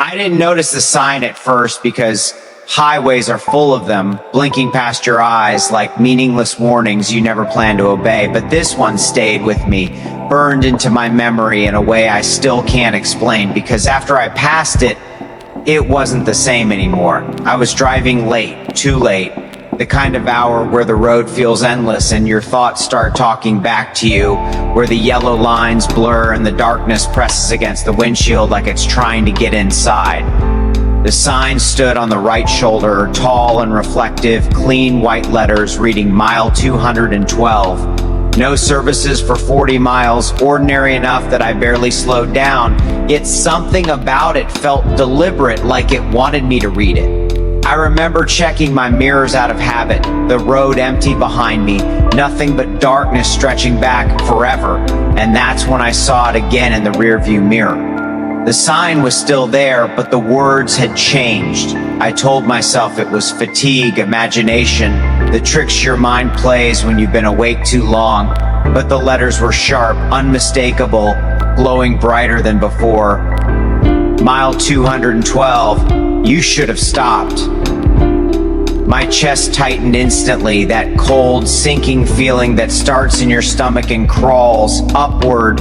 I didn't notice the sign at first because highways are full of them, blinking past your eyes like meaningless warnings you never plan to obey. But this one stayed with me, burned into my memory in a way I still can't explain, because after I passed it, it wasn't the same anymore. I was driving late, too late, the kind of hour where the road feels endless and your thoughts start talking back to you, where the yellow lines blur and the darkness presses against the windshield like it's trying to get inside. The sign stood on the right shoulder, tall and reflective, clean white letters reading mile 212. No services for 40 miles, ordinary enough that I barely slowed down, yet something about it felt deliberate, like it wanted me to read it. I remember checking my mirrors out of habit, the road empty behind me, nothing but darkness stretching back forever, and that's when I saw it again in the rearview mirror. The sign was still there, but the words had changed. I told myself it was fatigue, imagination, the tricks your mind plays when you've been awake too long, but the letters were sharp, unmistakable, glowing brighter than before. Mile 212. You should have stopped. My chest tightened instantly, that cold, sinking feeling that starts in your stomach and crawls upward,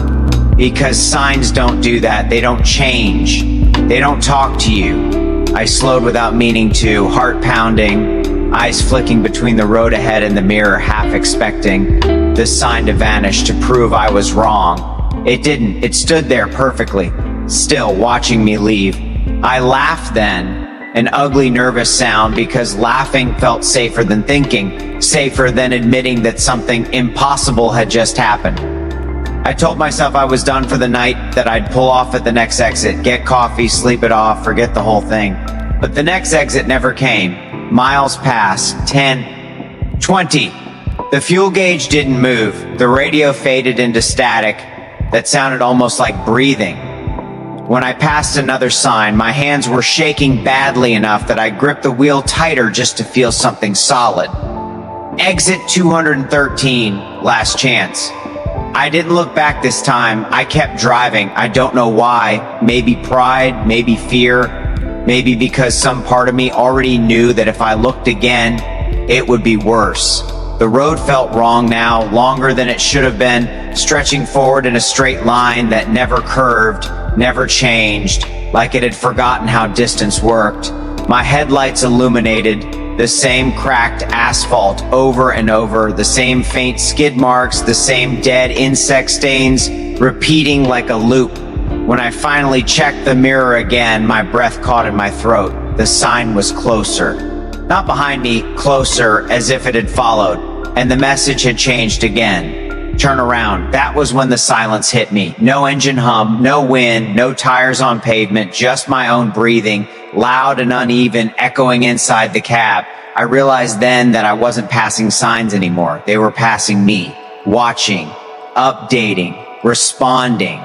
because signs don't do that. They don't change. They don't talk to you. I slowed without meaning to, heart pounding, eyes flicking between the road ahead and the mirror, half expecting this sign to vanish, to prove I was wrong. It didn't. It stood there perfectly, still watching me leave. I laughed then, an ugly, nervous sound, because laughing felt safer than thinking, safer than admitting that something impossible had just happened. I told myself I was done for the night, that I'd pull off at the next exit, get coffee, sleep it off, forget the whole thing. But the next exit never came. Miles passed, 10, 20. The fuel gauge didn't move. The radio faded into static that sounded almost like breathing. When I passed another sign, my hands were shaking badly enough that I gripped the wheel tighter just to feel something solid. Exit 213, last chance. I didn't look back this time. I kept driving. I don't know why. Maybe pride, maybe fear, maybe because some part of me already knew that if I looked again, it would be worse. The road felt wrong now, longer than it should have been, stretching forward in a straight line that never curved, never changed, like it had forgotten how distance worked. My headlights illuminated the same cracked asphalt over and over, the same faint skid marks, the same dead insect stains, repeating like a loop. When I finally checked the mirror again, my breath caught in my throat. The sign was closer. Not behind me, closer, as if it had followed, and the message had changed again. Turn around. That was when the silence hit me. No engine hum, no wind, no tires on pavement, just my own breathing, loud and uneven, echoing inside the cab. I realized then that I wasn't passing signs anymore. They were passing me, watching, updating, responding.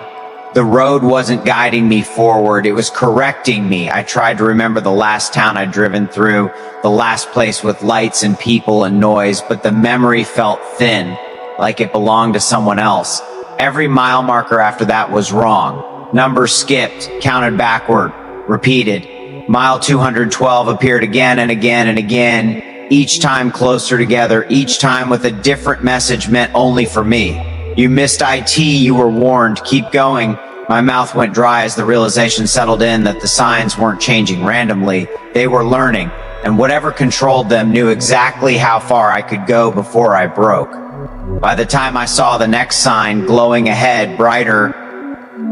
The road wasn't guiding me forward, it was correcting me. I tried to remember the last town I'd driven through, the last place with lights and people and noise, but the memory felt thin, like it belonged to someone else. Every mile marker after that was wrong. Numbers skipped, counted backward, repeated. Mile 212 appeared again and again and again, each time closer together, each time with a different message meant only for me. You missed IT, you were warned, keep going. My mouth went dry as the realization settled in that the signs weren't changing randomly. They were learning, and whatever controlled them knew exactly how far I could go before I broke. By the time I saw the next sign glowing ahead, brighter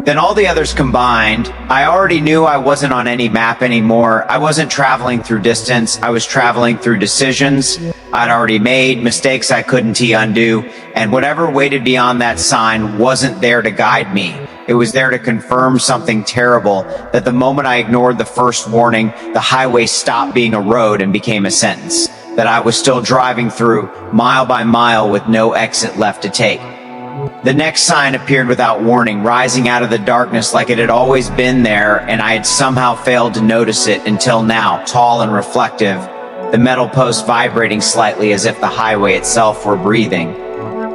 than all the others combined, I already knew I wasn't on any map anymore. I wasn't traveling through distance, I was traveling through decisions I'd already made, mistakes I couldn't undo, and whatever waited beyond that sign wasn't there to guide me. It was there to confirm something terrible, that the moment I ignored the first warning, the highway stopped being a road and became a sentence, that I was still driving through, mile by mile, with no exit left to take. The next sign appeared without warning, rising out of the darkness like it had always been there, and I had somehow failed to notice it until now, tall and reflective, the metal post vibrating slightly as if the highway itself were breathing.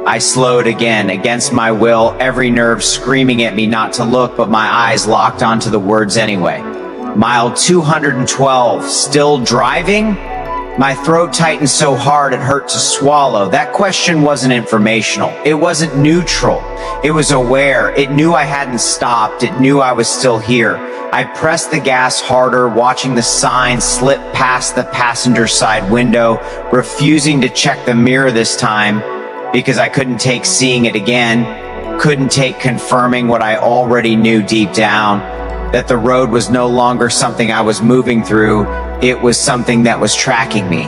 I slowed again, against my will, every nerve screaming at me not to look, but my eyes locked onto the words anyway. Mile 212, still driving? My throat tightened so hard it hurt to swallow. That question wasn't informational. It wasn't neutral. It was aware. It knew I hadn't stopped. It knew I was still here. I pressed the gas harder, watching the sign slip past the passenger side window, refusing to check the mirror this time because I couldn't take seeing it again, couldn't take confirming what I already knew deep down, that the road was no longer something I was moving through. It was something that was tracking me.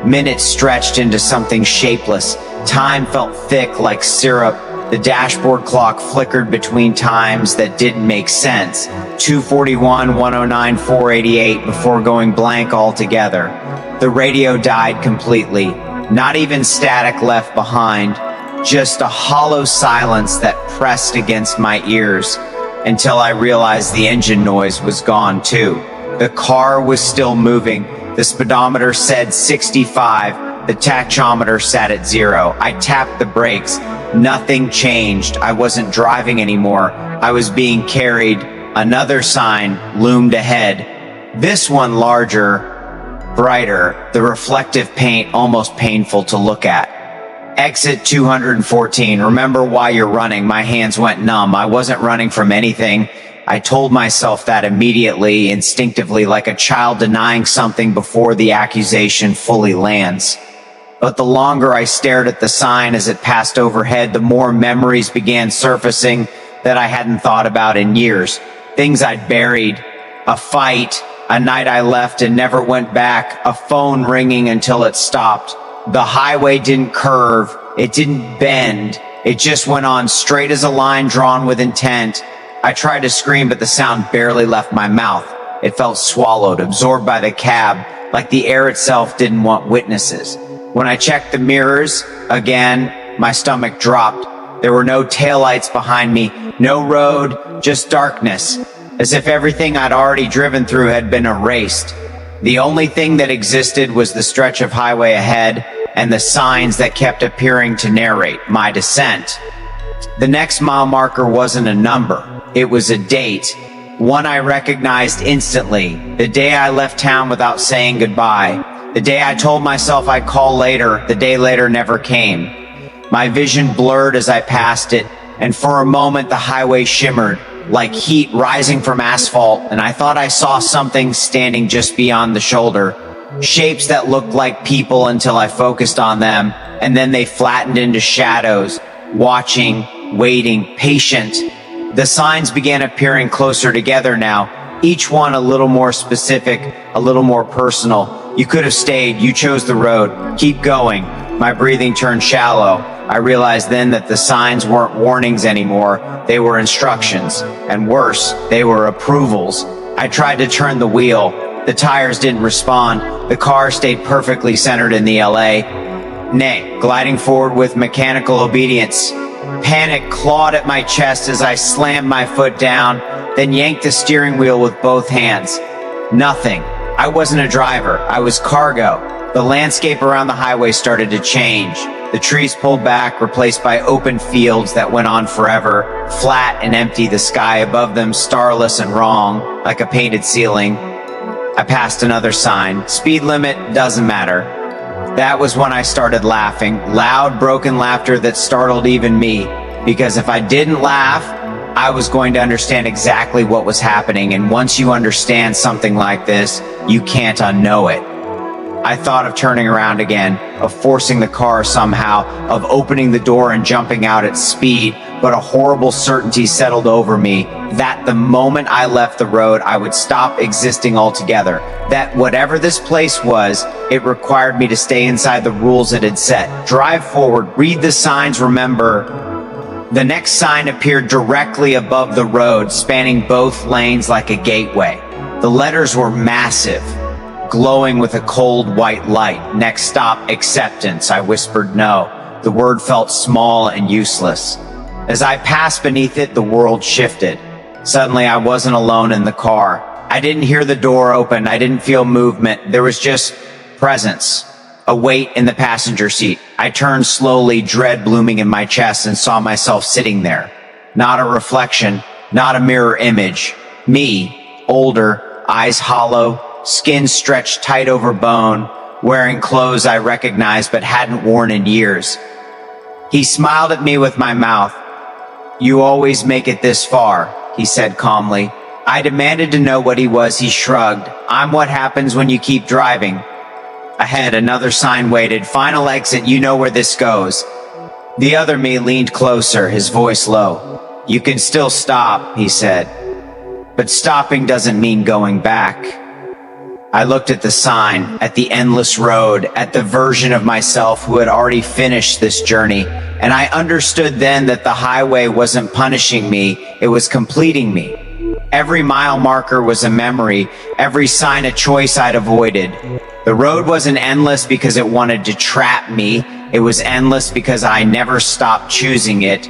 Minutes stretched into something shapeless. Time felt thick like syrup. The dashboard clock flickered between times that didn't make sense. 2:41, 1:09, 4:88 before going blank altogether. The radio died completely. Not even static left behind. Just a hollow silence that pressed against my ears until I realized the engine noise was gone too. The car was still moving. The speedometer said 65. The tachometer sat at 0. I tapped the brakes. Nothing changed. I wasn't driving anymore. I was being carried. Another sign loomed ahead. This one larger, brighter, the reflective paint almost painful to look at. Exit 214. Remember why you're running. My hands went numb. I wasn't running from anything. I told myself that immediately, instinctively, like a child denying something before the accusation fully lands. But the longer I stared at the sign as it passed overhead, the more memories began surfacing that I hadn't thought about in years. Things I'd buried. A fight. A night I left and never went back. A phone ringing until it stopped. The highway didn't curve. It didn't bend. It just went on straight as a line drawn with intent. I tried to scream, but the sound barely left my mouth. It felt swallowed, absorbed by the cab, like the air itself didn't want witnesses. When I checked the mirrors, again, my stomach dropped. There were no taillights behind me, no road, just darkness, as if everything I'd already driven through had been erased. The only thing that existed was the stretch of highway ahead and the signs that kept appearing to narrate my descent. The next mile marker wasn't a number. It was a date, one I recognized instantly. The day I left town without saying goodbye. The day I told myself I'd call later. The day later never came. My vision blurred as I passed it, and for a moment the highway shimmered, like heat rising from asphalt, and I thought I saw something standing just beyond the shoulder. Shapes that looked like people until I focused on them, and then they flattened into shadows, watching, waiting, patient. The signs began appearing closer together now, each one a little more specific, a little more personal. You could have stayed. You chose the road. Keep going. My breathing turned shallow. I realized then that the signs weren't warnings anymore. They were instructions. And worse, they were approvals. I tried to turn the wheel. The tires didn't respond. The car stayed perfectly centered in the LA. Nay, gliding forward with mechanical obedience. Panic clawed at my chest as I slammed my foot down, then yanked the steering wheel with both hands. Nothing. I wasn't a driver. I was cargo. The landscape around the highway started to change. The trees pulled back, replaced by open fields that went on forever, flat and empty, the sky above them starless and wrong, like a painted ceiling. I passed another sign. Speed limit, doesn't matter. That was when I started laughing, loud, broken laughter that startled even me, because if I didn't laugh, I was going to understand exactly what was happening, and once you understand something like this, you can't unknow it. I thought of turning around again, of forcing the car somehow, of opening the door and jumping out at speed, but a horrible certainty settled over me that the moment I left the road, I would stop existing altogether. That whatever this place was, it required me to stay inside the rules it had set. Drive forward, read the signs, remember. The next sign appeared directly above the road, spanning both lanes like a gateway. The letters were massive, glowing with a cold white light. Next stop, acceptance. I whispered no. The word felt small and useless. As I passed beneath it, the world shifted. Suddenly, I wasn't alone in the car. I didn't hear the door open. I didn't feel movement. There was just presence. A weight in the passenger seat. I turned slowly, dread blooming in my chest, and saw myself sitting there. Not a reflection, not a mirror image. Me, older, eyes hollow, skin stretched tight over bone, wearing clothes I recognized but hadn't worn in years. He smiled at me with my mouth. "You always make it this far," he said calmly. I demanded to know what he was. He shrugged. "I'm what happens when you keep driving." Ahead, another sign waited. "Final exit, you know where this goes." The other me leaned closer, his voice low. "You can still stop," he said. "But stopping doesn't mean going back." I looked at the sign, at the endless road, at the version of myself who had already finished this journey, and I understood then that the highway wasn't punishing me, it was completing me. Every mile marker was a memory, every sign a choice I'd avoided. The road wasn't endless because it wanted to trap me, it was endless because I never stopped choosing it.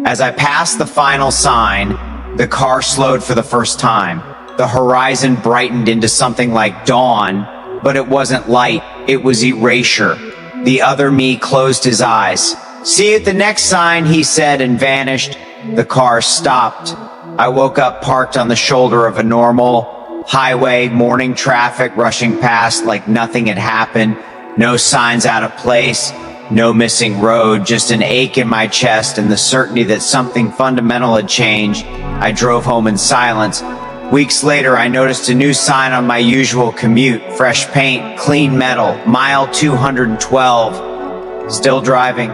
As I passed the final sign, the car slowed for the first time. The horizon brightened into something like dawn, but it wasn't light, it was erasure. The other me closed his eyes. "See you at the next sign," he said, and vanished. The car stopped. I woke up parked on the shoulder of a normal highway, morning traffic rushing past like nothing had happened. No signs out of place, no missing road, just an ache in my chest and the certainty that something fundamental had changed. I drove home in silence. Weeks later, I noticed a new sign on my usual commute. Fresh paint, clean metal, mile 212. Still driving.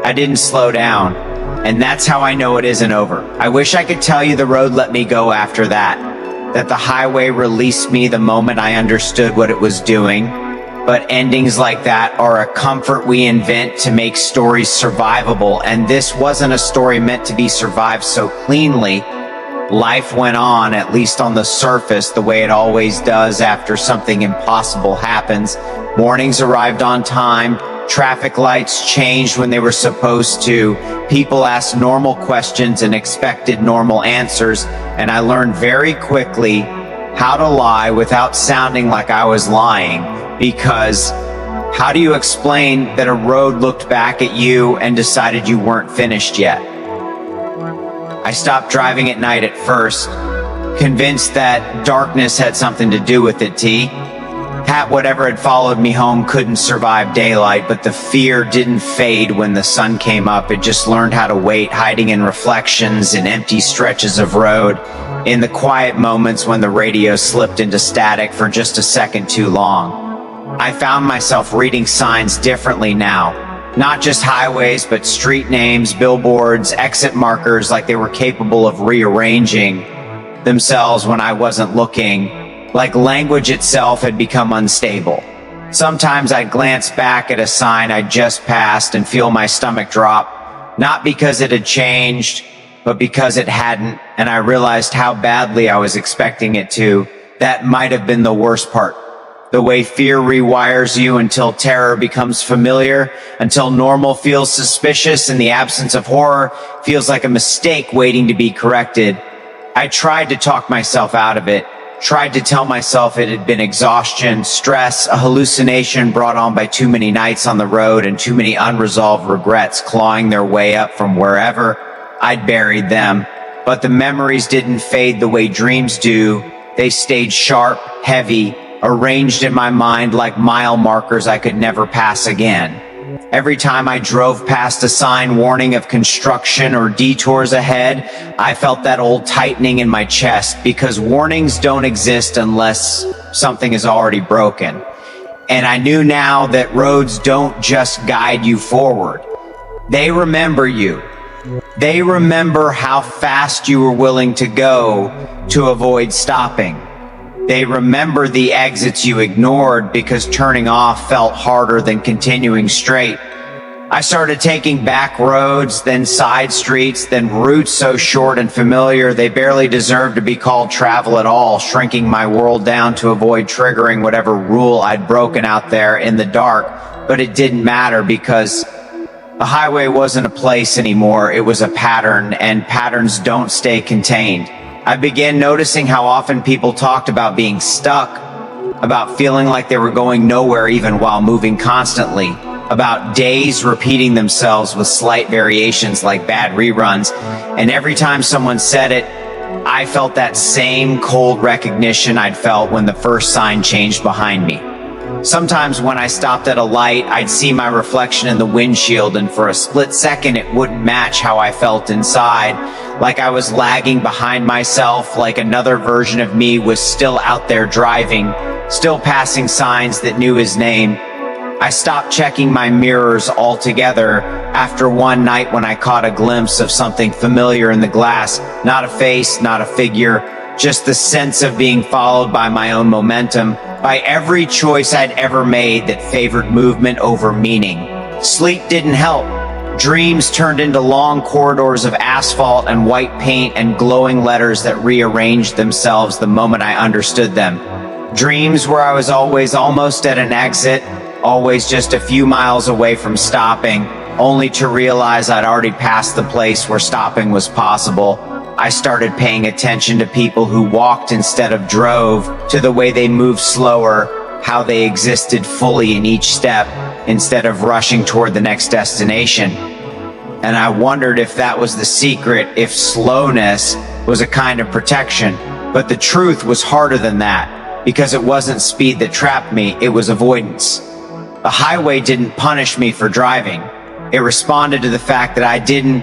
I didn't slow down. And that's how I know it isn't over. I wish I could tell you the road let me go after that. That the highway released me the moment I understood what it was doing. But endings like that are a comfort we invent to make stories survivable. And this wasn't a story meant to be survived so cleanly. Life went on, at least on the surface, the way it always does after something impossible happens. Mornings arrived on time. Traffic lights changed when they were supposed to. People asked normal questions and expected normal answers. And I learned very quickly how to lie without sounding like I was lying. Because how do you explain that a road looked back at you and decided you weren't finished yet? I stopped driving at night at first, convinced that darkness had something to do with it, Whatever had followed me home couldn't survive daylight, but the fear didn't fade when the sun came up. It just learned how to wait, hiding in reflections, in empty stretches of road, in the quiet moments when the radio slipped into static for just a second too long. I found myself reading signs differently now. Not just highways, but street names, billboards, exit markers, like they were capable of rearranging themselves when I wasn't looking, like language itself had become unstable. Sometimes I'd glance back at a sign I'd just passed and feel my stomach drop, not because it had changed, but because it hadn't, and I realized how badly I was expecting it to. That might have been the worst part. The way fear rewires you until terror becomes familiar, until normal feels suspicious and the absence of horror feels like a mistake waiting to be corrected. I tried to talk myself out of it, tried to tell myself it had been exhaustion, stress, a hallucination brought on by too many nights on the road and too many unresolved regrets clawing their way up from wherever I'd buried them. But the memories didn't fade the way dreams do. They stayed sharp, heavy, arranged in my mind like mile markers I could never pass again. Every time I drove past a sign warning of construction or detours ahead, I felt that old tightening in my chest, because warnings don't exist unless something is already broken. And I knew now that roads don't just guide you forward. They remember you. They remember how fast you were willing to go to avoid stopping. They remember the exits you ignored because turning off felt harder than continuing straight. I started taking back roads, then side streets, then routes so short and familiar they barely deserved to be called travel at all, shrinking my world down to avoid triggering whatever rule I'd broken out there in the dark. But it didn't matter, because the highway wasn't a place anymore, it was a pattern, and patterns don't stay contained. I began noticing how often people talked about being stuck, about feeling like they were going nowhere even while moving constantly, about days repeating themselves with slight variations like bad reruns. And every time someone said it, I felt that same cold recognition I'd felt when the first sign changed behind me. Sometimes when I stopped at a light, I'd see my reflection in the windshield, and for a split second it wouldn't match how I felt inside, like I was lagging behind myself, like another version of me was still out there driving, still passing signs that knew his name. I stopped checking my mirrors altogether after one night when I caught a glimpse of something familiar in the glass. Not a face, not a figure, just the sense of being followed by my own momentum, by every choice I'd ever made that favored movement over meaning. Sleep didn't help. Dreams turned into long corridors of asphalt and white paint and glowing letters that rearranged themselves the moment I understood them. Dreams where I was always almost at an exit, always just a few miles away from stopping, only to realize I'd already passed the place where stopping was possible. I started paying attention to people who walked instead of drove, to the way they moved slower, how they existed fully in each step instead of rushing toward the next destination. And I wondered if that was the secret, if slowness was a kind of protection. But the truth was harder than that, because it wasn't speed that trapped me, it was avoidance. The highway didn't punish me for driving. It responded to the fact that I didn't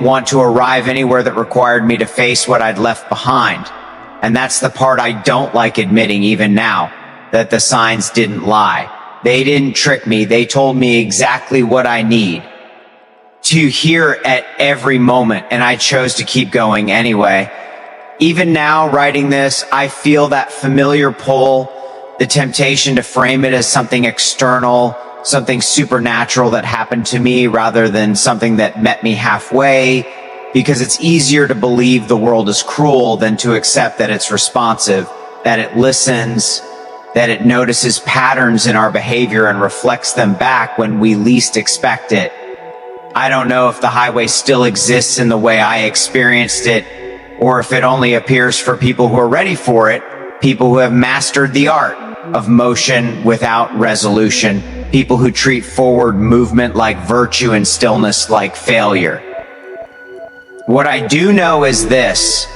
want to arrive anywhere that required me to face what I'd left behind. And that's the part I don't like admitting even now, that the signs didn't lie. They didn't trick me. They told me exactly what I need to hear at every moment, and I chose to keep going anyway. Even now, writing this, I feel that familiar pull, the temptation to frame it as something external, something supernatural that happened to me rather than something that met me halfway, because it's easier to believe the world is cruel than to accept that it's responsive, that it listens, that it notices patterns in our behavior and reflects them back when we least expect it. I don't know if the highway still exists in the way I experienced it, or if it only appears for people who are ready for it, people who have mastered the art of motion without resolution, people who treat forward movement like virtue and stillness like failure. What I do know is this: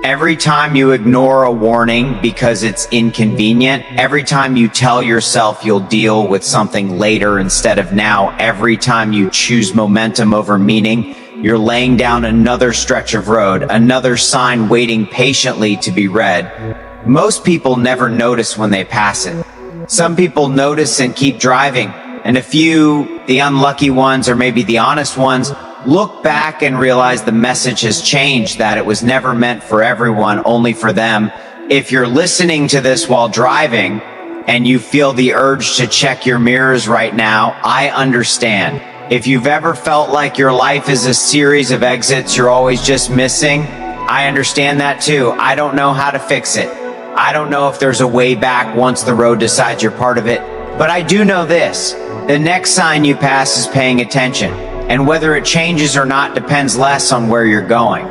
every time you ignore a warning because it's inconvenient, every time you tell yourself you'll deal with something later instead of now, every time you choose momentum over meaning, you're laying down another stretch of road, another sign waiting patiently to be read. Most people never notice when they pass it. Some people notice and keep driving, and a few, the unlucky ones or maybe the honest ones, look back and realize the message has changed, that it was never meant for everyone, only for them. If you're listening to this while driving and you feel the urge to check your mirrors right now, I understand. If you've ever felt like your life is a series of exits you're always just missing, I understand that too. I don't know how to fix it. I don't know if there's a way back once the road decides you're part of it, but I do know this: the next sign you pass is paying attention, and whether it changes or not depends less on where you're going,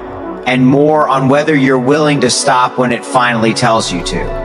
and more on whether you're willing to stop when it finally tells you to.